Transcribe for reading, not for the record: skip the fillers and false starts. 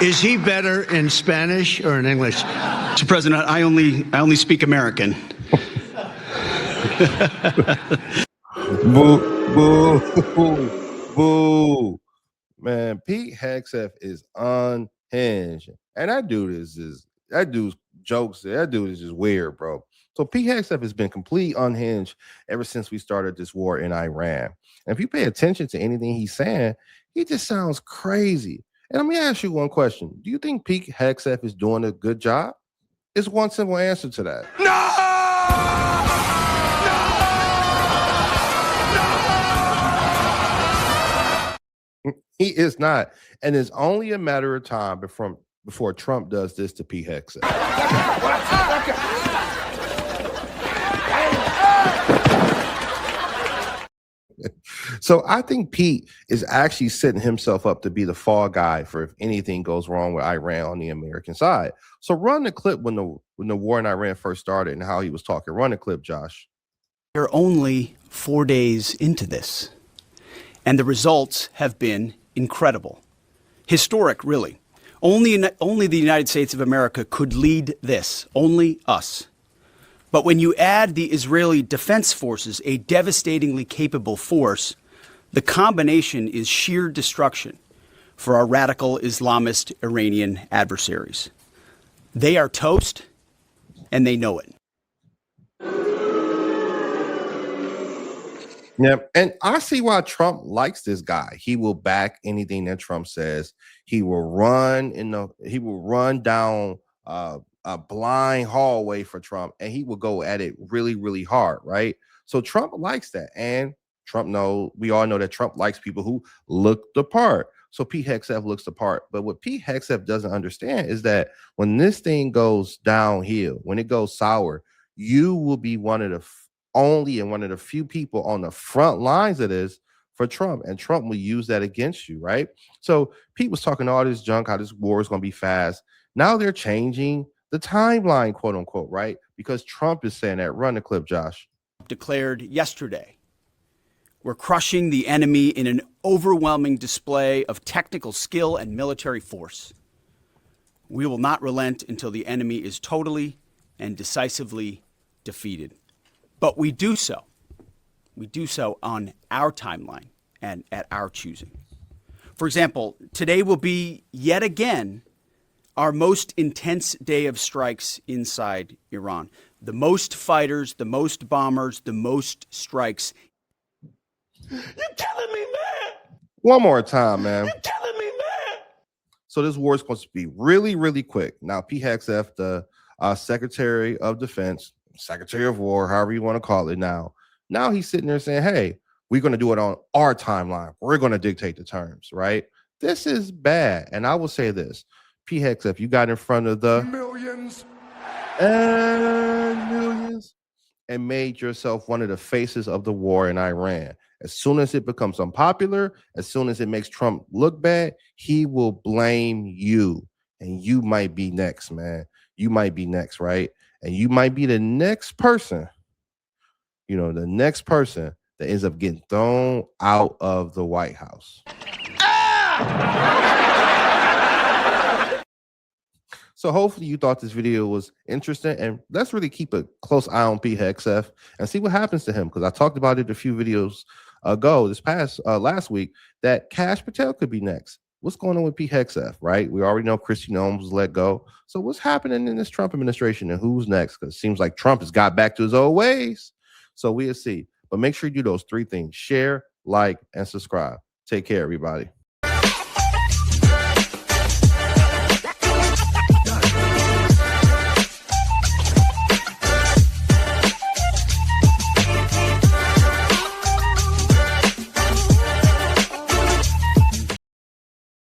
Is he better in Spanish or in English? Mr. President, I only speak American. Boo, boo, boo. Man, Pete Hegseth is unhinged. And that dude's jokes, that dude is just weird, bro. So Pete Hegseth has been completely unhinged ever since we started this war in Iran. And if you pay attention to anything he's saying, he just sounds crazy. And let me ask you one question. Do you think Pete Hegseth is doing a good job? It's one simple answer to that. He is not. And it's only a matter of time before Trump does this to Pete Hegseth. So I think Pete is actually setting himself up to be the fall guy for if anything goes wrong with Iran on the American side. So run the clip when the war in Iran first started and how he was talking. Run the clip, Josh. We're only 4 days into this, and the results have been incredible. Historic, really. Only the United States of America could lead this. Only us. But when you add the Israeli Defense Forces, a devastatingly capable force, the combination is sheer destruction for our radical Islamist Iranian adversaries. They are toast, and they know it. Yeah, and I see why Trump likes this guy. He will back anything that Trump says. He will run down a blind hallway for Trump, and he will go at it really, really hard, right? So Trump likes that, and we all know that Trump likes people who look the part. So Pete Hegseth looks the part. But what Pete Hegseth doesn't understand is that when this thing goes downhill, when it goes sour, you will be one of the few people on the front lines of this for Trump, and Trump will use that against you, right? So Pete was talking all this junk, how this war is going to be fast. Now they're changing the timeline, quote unquote, right? Because Trump is saying that. Run the clip, Josh. Declared yesterday, we're crushing the enemy in an overwhelming display of technical skill and military force. We will not relent until the enemy is totally and decisively defeated. But we do so on our timeline and at our choosing. For example, today will be yet again our most intense day of strikes inside Iran. The most fighters, the most bombers, the most strikes. You're killing me, man. One more time, man. You're killing me, man. So this war is supposed to be really, really quick. Now, Pete Hegseth, the Secretary of Defense, Secretary of War, however you want to call it now he's sitting there saying, hey, we're going to do it on our timeline. We're going to dictate the terms, right? This is bad. And I will say this. Pete Hegseth, you got in front of the millions and millions and made yourself one of the faces of the war in Iran. As soon as it becomes unpopular, as soon as it makes Trump look bad, he will blame you. And you might be next, man. You might be next, right? And you might be the next person, the next person that ends up getting thrown out of the White House. So hopefully you thought this video was interesting, and let's really keep a close eye on Pete Hegseth and see what happens to him, because I talked about it a few videos ago, last week, that Kash Patel could be next. What's going on with Pete Hegseth, right? We already know Kristi Noem was let go. So what's happening in this Trump administration, and who's next? Because it seems like Trump has got back to his old ways. So we'll see. But make sure you do those 3 things: share, like, and subscribe. Take care, everybody.